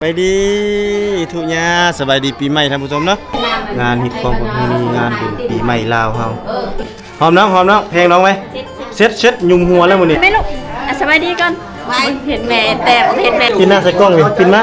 ไปดีทุกญาสบายดีปีใหม่ท่านผู้ชมเนาะงานฮิตของประเพณีงานบุญปีใหม่ลาวเฮาหอมน้องเพลงน้องไหมเช็ดยุ่มหัวแล้วมื้อนี้ไม่ลูกสบายดีก่อนเห็นแม่แต่เห็นแม่ปินหน้าใส่กล้องเลยปินมา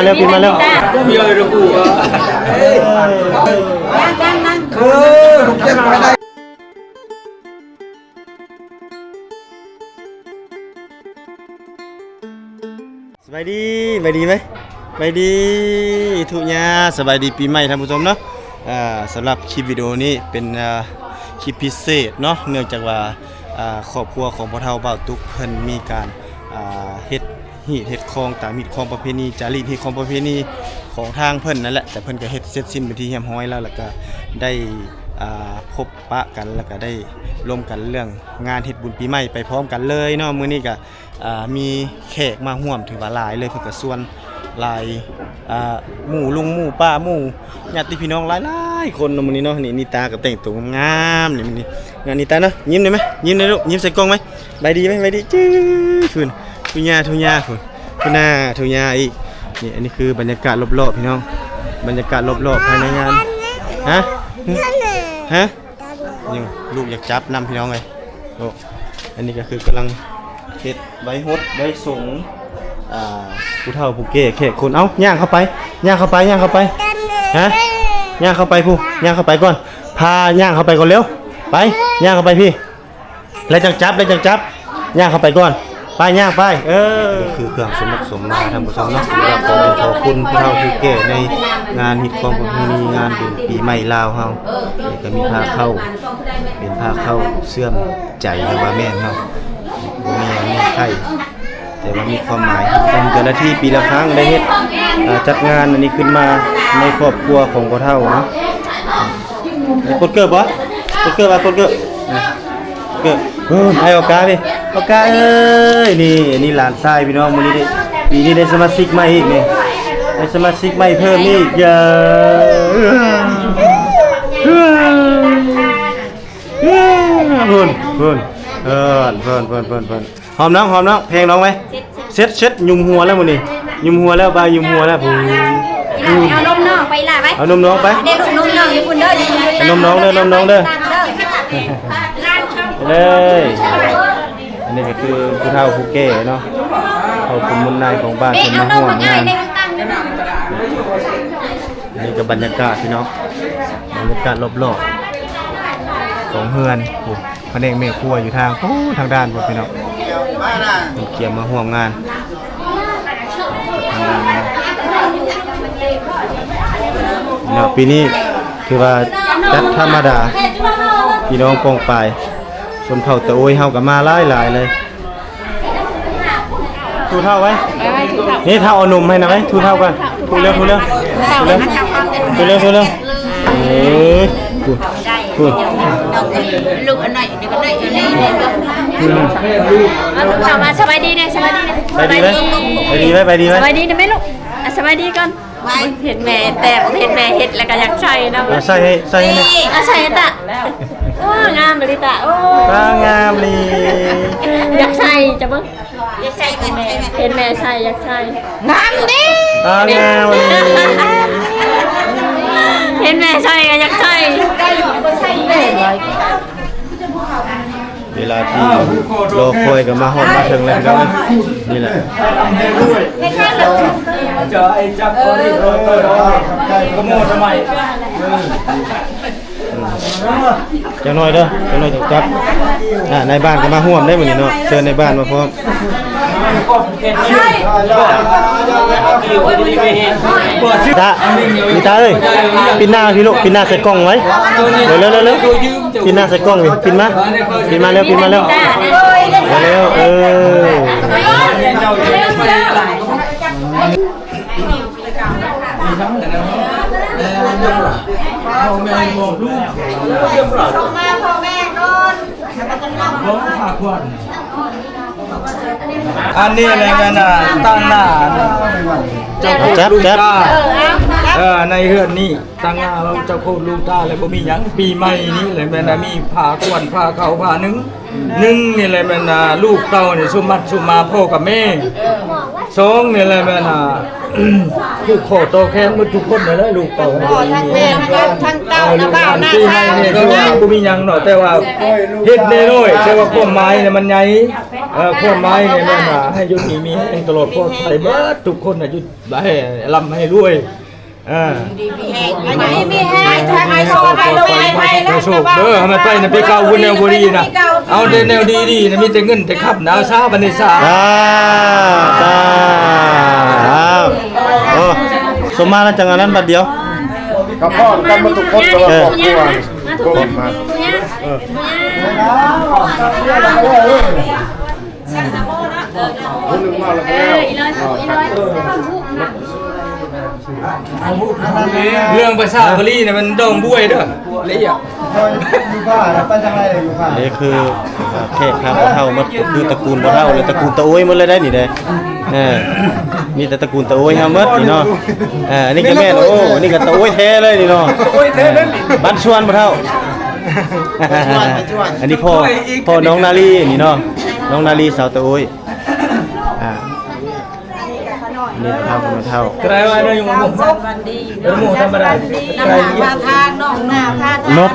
แล้วปินมาแล้วมีอะไรระบุอ่ะนั่งลูกเจ็บไปได้สบายดีไหมไปดีทุกญาสบายดีปีใหม่ท่านผู้ชมเนาะสำหรับคลิปวิดีโอนี้เป็นคลิปพิเศษเนาะเนื่องจากว่าครอบครัวของพ่อเฒ่าบ่าวตุ๊กเพิ่นมีการเฮ็ดคลองตามฮิตคลองประเพณีจารีตฮิตคลองประเพณีของทางเพิ่นนั่นแหละแต่เพิ่นก็เฮ็ดเสร็จสิ้นไปที่เรียบร้อยแล้วก็ได้พบปะกันแล้วก็ได้ร่วมกันเรื่องงานเฮ็ดบุญปีใหม่ไปพร้อมกันเลยเนาะมื้อนี้ก็มีแขกมาร่วมถือว่าหลายเลยเพิ่นก็ส่วนหลายหมู่ลุงหมู่ป้าหมู่ญาติพี่น้องหลายๆคนเนาะมื้อนี้เนาะนี่นิตาก็แต่งตัวงามนี่มื้อนี้งานนิตาเนาะยิ้มได้มั้ยยิ้มได้ลูกยิ้มใส่กล้องมั้ยบายดีมั้ยบายดีจื้อคุณทุญาคุณหน้าทุญาอีกนี่อันนี้คือบรรยากาศรอบๆพี่น้องบรรยากาศรอบๆภายในงานฮะยังลูกอยากจับนำพี่น้องเลยโอ้อันนี้ก็คือกำลังเฮ็ดใบฮดใบสงผู้เฒ่าผู้แก่แขกคนเอ้าย่างเข้าไปฮะย่างเข้าไปผู้ย่างเข้าไปก่อนพาย่างเข้าไปก่อนเร็วไปย่างเข้าไปพี่แล้วจังจับย่างเข้าไปก่อนไปย่างไปคือเครื่องสมบัติสมนาท่านผู้ชมเนาะขอบคุณผู้เฒ่าผู้แก่ในงานฮิตของประเพณีงานบุญปีใหม่ลาวเฮานี่ก็มีผ้าเข้าเป็นผ้าเข้าเสื่อมใจหรือว่าแม่นเนาะมีไข่แต่ว่ามีความหมายเป็นแต่ละที่ปีละครั้งได้เฮ็ดจัดงานอันนี้ขึ้นมาในครอบครัวของพ่อเฒ่าเนาะกดเกิบบ่กดเกิบให้โอกาสดิโอกาสเอ้ยนี่หลานชายพี่น้องมื้อนี้ได้ปีนี้ได้สมาชิกใหม่อีกนี่ได้สมาชิกใหม่เพิ่มอีกพุ่นหอมน้องเพลงน้องไหมเช็ดยุ่มหัวแล้วมื้อนี้ยุ่มหัวแล้วบายยุ่มหัวแล้วเอานมน้องไปล่ะไปเอานมน้องไปเด็กนมน้องอยู่พุ่นเด้ออนมน้องเด้อเลยอันนี้ก็คือผู้เฒ่าผู้แก่เนาะเขาเป็นมุนนายของบ้านเป็นมาห่วงงานนี่ก็บรรยากาศพี่น้องบรรยากาศรอบๆของเฮือนพระเนกเมฆครัวอยู่ทางด้านพวกพี่น้องเกี่ยวมาห่วงงานทางด้านเนาะปีนี้คือว่าจัดธรรมดาพี่น้องปองปลายชนเผ่าตะโอยเฮากับมาหลายเลยทูเท่าไว้นี่เท่าเอานมให้นะไหมทูเท่ากันทูเร็วพูดลูกอันหน่อยเดี๋ยวกันหน่อยเอามาสบายดีเนี่ยสบายดีไหมลูกสบายดีก่อนเห็นแม่แต่เห็นแม่เห็ดแล้วก็อยากใส่นะใส่ให้ใส่ตะโอ้งามเลยตะโอ้งามเลยอยากใส่จะเบิ้งอยากใส่เห็นแม่ใส่อยากใส่งามดิงามเลยเห็นแม่ใส่ก็อยากใส่เวลาที่รอคอยกับมาหอมมาถึงแล้วครับนี่แหละจะไอ้จับคนนี้ก็โม่ทำไมจังหน่อยจับในบ้านก็มาห่วมได้เหมือนเนาะเชิญในบ้านมาพร้อมตาเอ้ยปินหน้าพี่ลูกปินหน้าใส่กล้องไว้เร็วปินหน้าใส่กล้องปินมาเร็วพ่อแม่บอกลูกพ่อแม่ก่อนอันนี้อะไรกันน่ะตั้งหน้าจับ ในเฮือนนี่ตั้งหน้าเราเจ้าโคตรลูกตาเลยบ่มีหยังปีใหม่นี้เลยแม่นมีผ้าควนผ้าเขาผ้าหนึ่งนี่เลยแม่นลูกเต้านี่สุมัดสุมาพ่อกับแม่สองนี่เลยแม่นลูกโคโตแค้นหมดทุกคนเลยลูกเต้า ทั้งแม่ทั้งเต้านะบ้าหน้า ปีให ซ่า ม่นี่ก็ว่าบ่มีหยังเนาะแต่ว่าเฮ็ดน้อยๆแต่ว่าความหมายเนี่ยมันใหญ่ความหมายเนี่ยแม่นให้อยู่ดีมีให้ตลอดปลอดภัยเบิดทุกคนน่ะอยู่ให้ร่ำให้รวยอันนี้มีแห้งทางไอ้โชคให้รวยให้แล้ว โชคเด้อให้มันไปนะพี่เก่าวุ่นแนวบ่ดีนะเอาแต่แนวดีๆนะมีแต่เงินแต่ขับหนาวช้าบัดนี้ซา ตาโอ้สมมาแล้วจังอันนั้นบัดเดียว กับพ่อกันมาทุกคนก็ว่าครอบครัวก็มา คนหนึ่งมาแล้ว เรื่องภาษาบาลีเนี่ยมันดองบ้วยเด้อละเอียด อยู่บ้านไปทางไหนอยู่บ้าน นี่คือแขกครับบ่เท่าหมดคือตระกูลบ่เท่าเลยตระกูลตะโอ้ยหมดเลยได้นี่เด้มีแต่ตระกูลตะโอ้ยเฮาหมดนี่เนาะอันนี้ก็แม่นโอ้นี่ก็ตะโอ้ยแท้เลยนี่เนาะโอ้ยแท้นั่นนี่บ้านชวนบ่เท่าอันนี้พ่อน้องนาลีนี่เนาะน้องนาลีสาวตะโอ้ยนี่ครับบ่เท่า ไกลว่าเราอยู่หมู่วันดี หมู่ธรรมดา น้ำหนาพาทางน้องหน้าพาทาง นบ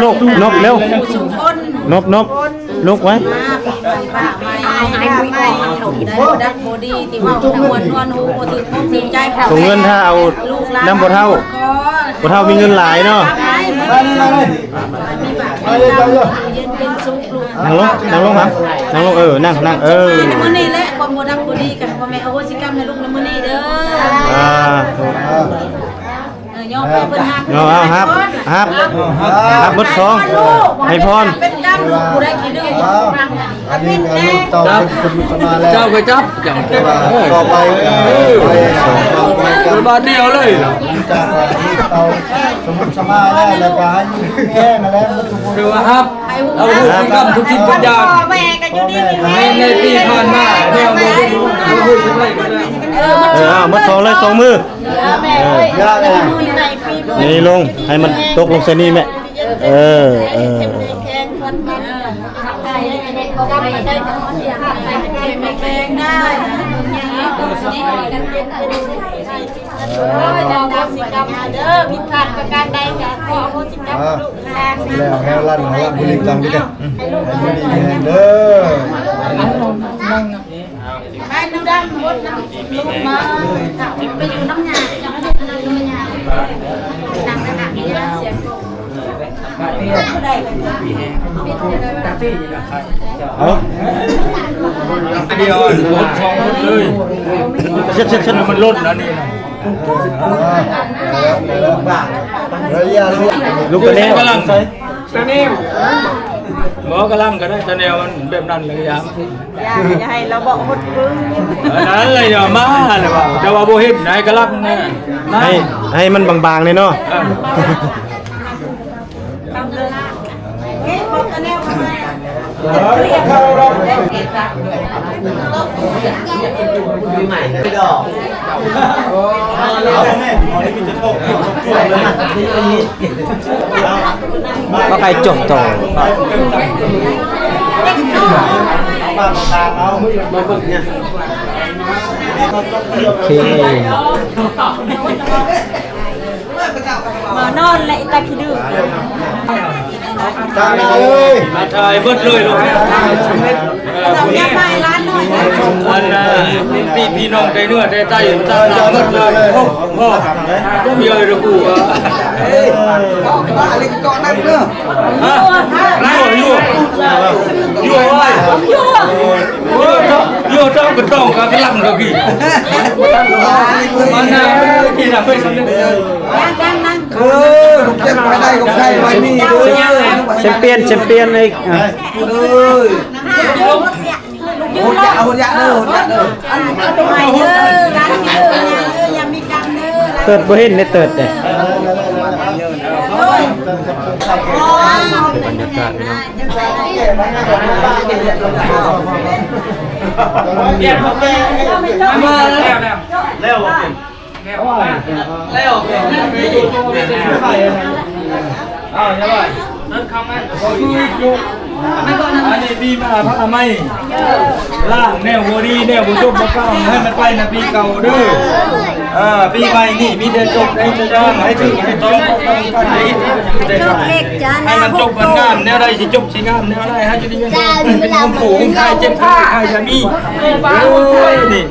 ลูกนบเร็ว สุขคน นบลูกไว้ มาป้าไม่ดักโบดีที่ว่าทั้งวันนวลหูถึงพบถึงใจ ส่งเงินถ้าเอาน้ำบ่เท่าบ่เท่ามีเงินหลายเนาะ ไปเลยเจ้าเยอะ เย็นเป็นสุขลูก นั่งลงครับนั่งลงนั่งมื้อนี้แหละความบ่ดักบ่ดีกันพ่อแม่อโหสิกรรมให้ลูกในมื้อนี้เด้อยอมให้เพิ่นฮัก เอาครับบทสองให้พร เป็นกรรมลูกผู้ใดขี้ดื้อ อันนี้ลูกเต่าเป็นสมาแล้ว เจ้าก็จับจัง ต่อไปไปสองต่อไป บาทเดียวเลย จากลูกเต่าสมุทรสมาแล้วแล้วก็ให้แม่มาแล้วทุกคน เรียกว่าครับเอาหูกำทุกสิ่งทุกอย่าง แม่ก็อยู่ดีนี่ ในปีผ่านมาแนวโน้มเอาหูไปไว้ก็ได้ มดสองเลยสองมือ แม่เอ้ย ยากเลย ในปี นี่ลงให้มันตกลงเส้นนี้แม่แทงคนมาได้ได้ก็ไม่ได้ทั้งหมดอย่างไรไม่แกงได้ดาวสิกรรมเด้อผิดพลาดประการใดจะขอโหสิกรรมลูกแทน แล้วให้ลั่นบุรีกรรมด้วยกันให้บุรีแห่งเด้อ ไปดูด้านบนน้ำลูกมาไปอยู่น้ำยาจะไม่ได้ทำน้ำยาดังขนาดนี้เสียงเอา เดียวรถช่องเลย เช็ด มันลดนะนี่ ระยะลูก ลูกกระเด้ง กำลังตะเนวหมอกำลังก็ได้ตะเนวมันแบบนั้นเลยยาม อย่าให้เราบอกคนพึ่ง นั้นเลยอย่ามาเลยว่าจะว่าโบเห็นไหนกำลังนะ ให้มันบางๆเลยเนาะ เฮ้ยบอกกันแน่ว่าไง ก็ใครจบต่อโอเค มานอนและตาขี้ดื้อ ตามมาเลย มาถ่ายเบิดเลยลูก เราอยากได้ร้านหน่อย อันน่ะพี่น้องใจเนื้อใจใต้ตั้งหน้าเบิดเลยพ่อเยอะเลยกูอ่ะอะไรก็นั่นเด้อฮะยั่วไว้ยั่วเจ้ากระต้องกับกระลังกะกี่มันน่ะพี่น่ะไปสำเร็จ ยังนั่ง เจ็บไปได้ก็ได้ไว้นี่เด้อ แชมเปี้ยนอีก ยืนแล้วเอาอย่าเด้ออันใหม่เด้อร้านขี้ดื้อเนี่ยยังมีกันเด้อ เติดบ่เห็นได้เติดเลย บรรยากาศนะ มาแล้ว ไล่ออกเลยไปดูตัวไม่ได้ใครอะไรอ้าวยังไงนั่นคำนั้นก็คืออยู่อันนี้ปีมาพระไม่ล่างแนวโมดีแนวบุญจุบมาเก้าให้มันไปนะปีเก่าเด้อปีใหม่นี่มีแต่จบให้จะย่างให้ถึงให้ต้องกันให้ให้มันจบมันงามแนวใดสิจบสิงามแนวใดให้จะได้เป็นคนผูกใครเจ็บใครจะมีโอ้ยนี่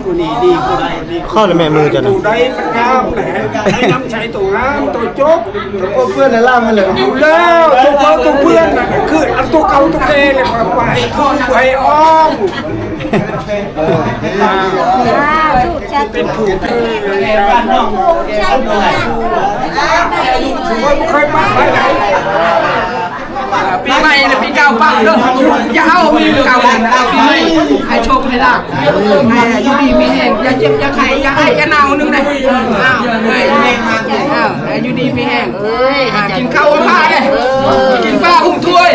กูนี่ดีกูได้ดี เข้าเลยแม่มือจะนะ กูได้มันงามให้น้ำใช้ตัวงามตัวจบตัวเพื่อนในล่างมันเลยดูแล้วตัวเพื่อนคืออันตัวเก่าตัวเกเลยไปทอนไปอ้อมเป็นผูกบ้านนอกเคยมาไปไหนปีใหม่เนี่ยปีเก่าปังเด้ออย่าเอาปีเก่าเอาปีใหม่ให้โชคให้ลาภให้อยู่ดีมีแห้งอย่าเจ็บอย่าไข้อย่าไออย่าหนาวนึงเลยอ้าวเฮ้ยอ้าวอยู่ดีมีแห้งกินข้าวผ้าเลยกินปลาหุ้มถ้วย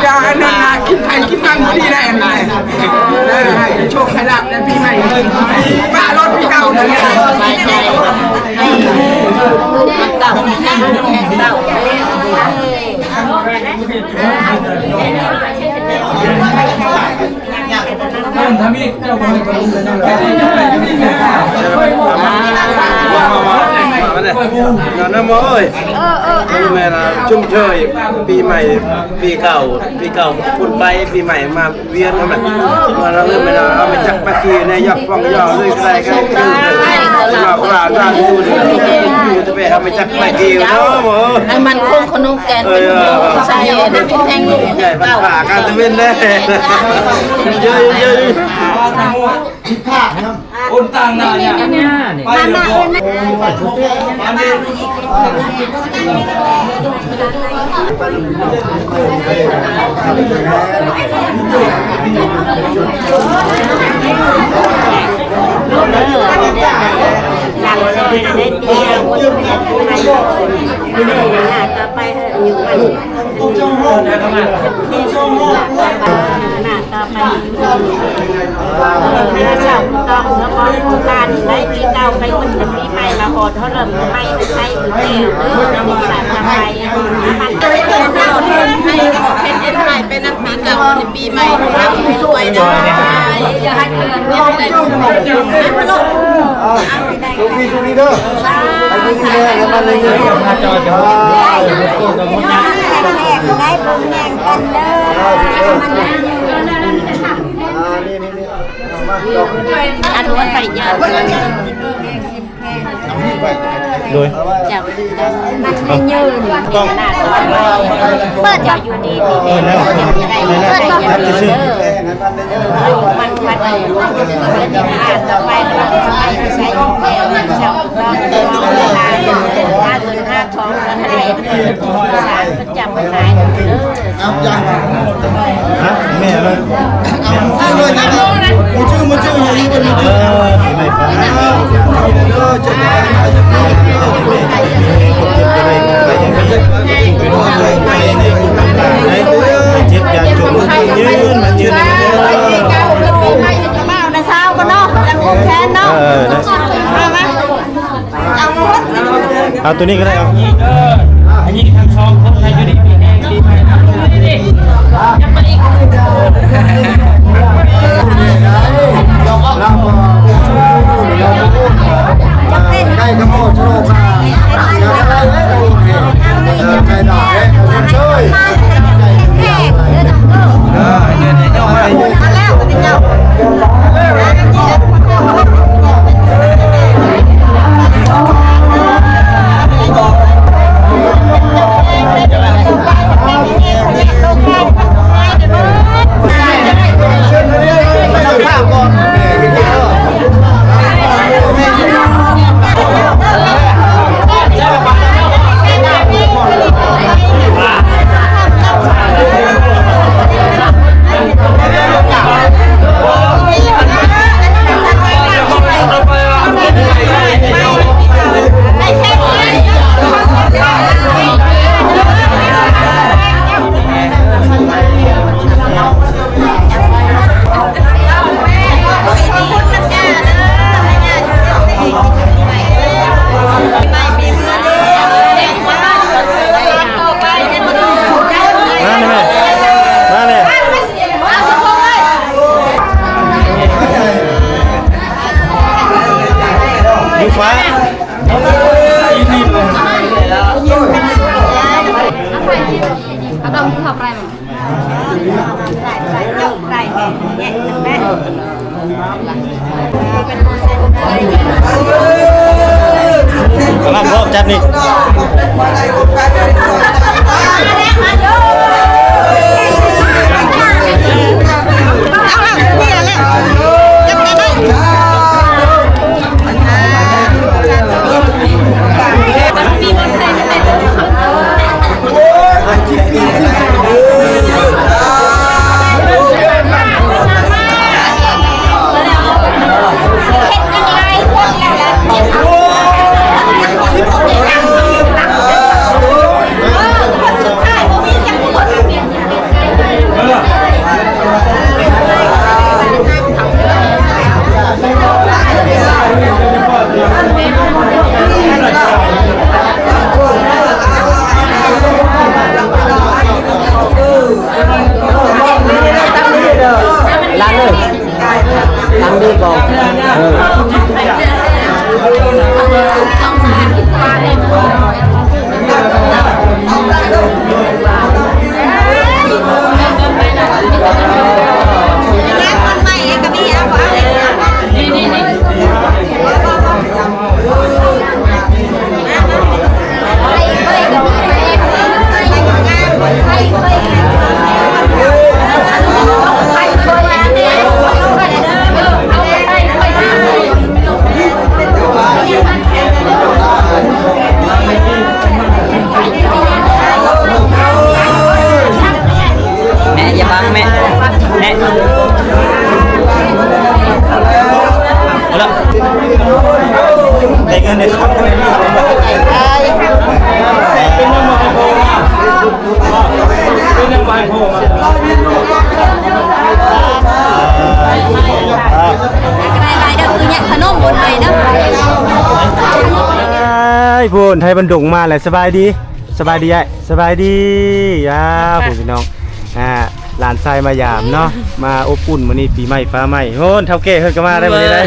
อย่าอันนั้นนะกินไข่กินมันพอดีได้อันไหนให้โชคให้ลาภในปีใหม่ป้ารถปีเก่าเนี่ยสบายใจเก่าเก่าทำอีกเจ้าคนคนเลยนะแค่นี้งานน้ำอ้อยแม่ละชุ่มเชยปีใหม่ปีเก่าคุณไปปีใหม่มาเวียนนั่นแหละมาเราเริ่มไม่ได้เอาไปจักปักกีในยักษ์ฟองย่อด้วยอะไรกันมาปราบด้านดูอยู่จะไปเอาไปจักปักกีเนาะหมอ ให้มันคงขนมแกนใช่น้ำพริกแห้งลูก ใหญ่มันผ่าการตะเวนได้เยอะ ผิดพลาดครับ โอนตังนาเนี่ยไปเดี๋ยวบอกอันนี้ หลังซอยได้ดีคนแม่ต่อไปอยู่ไปหน้าต่อไปอยู่ถ้าเจ้าต้องแล้วก็โครงการได้ปีเก่าไปมันจะปีใหม่มาหอดเขาเริ่มไม่ใช่หรือแก้วมีสารละลายมันก็เลยเป็นเราให้เป็นใหม่เป็นน้ำปีเก่าในปีใหม่รับสวยนะอย่าให้เกินอย่าให้เกิน ดูพี่ดูนี่เด้อไอ้ดูนี่แม่กันมาเลยเยอะๆมาจอจอได้บุญแห่งกันเด้อนี่มาจอ อันว่าใส่ยา โดย จับมันยืน ต้อง เปิดจะอยู่ดีมีเองเปิดก็มันเด้อมันพัดอยู่ต่อไปเราจะไปใช้แก้วเจ้าต้องเวลา5 เงิน 5 ทองกันอะไรสารประจำขายเด้อ เอาอย่าง ฮะแม่เลย เอาเลยนะมูชื่ออย่างนี้วันนี้ชื่อ ไม่ฟัง จะได้ เจ็บอย่างจมยืนมันยืนในนี้ มาในเช้าก็เนาะจังคงแค้นเนาะมาไหมเอาหมด เอาตัวนี้ก็ได้เอา อันนี้ทั้งสองคนให้อยู่ดีมีแห้งดีไหมดิยังมาอีก ใกล้กระโปงโชว์ค่ะอย่าไปเลยโอเคไปด่าเช่วยเ ได้แม่เนี่ยแม่ กำลังพร้อมจับนี่เอาละได้เงินได้ครับเป็นน้ำมันโพเป็นน้ำมันโพขนมบนไหนนะ พูนไทยบรรดุงมาเลยสบายดีสบายดีไอ้สบายดีพูนพี่น้องหลานชายมายามเนาะมาอบอุ่นมื้อนี้ปีใหม่ฟ้าใหม่โหเฒ่าแก่เฮ็ดก็มาได้มื้อนี้ได้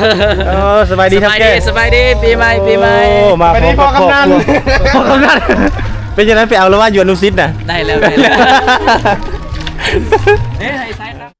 สบายดีเฒ่าแก่ สบายดีปีใหม่มาพร้อมกับครอบครัวพ่อกำนันเป็นจังได๋ไปเอาแล้วว่าอยู่อนุสิตน่ะ ได้แล้วเฮ้ยใส่ครับ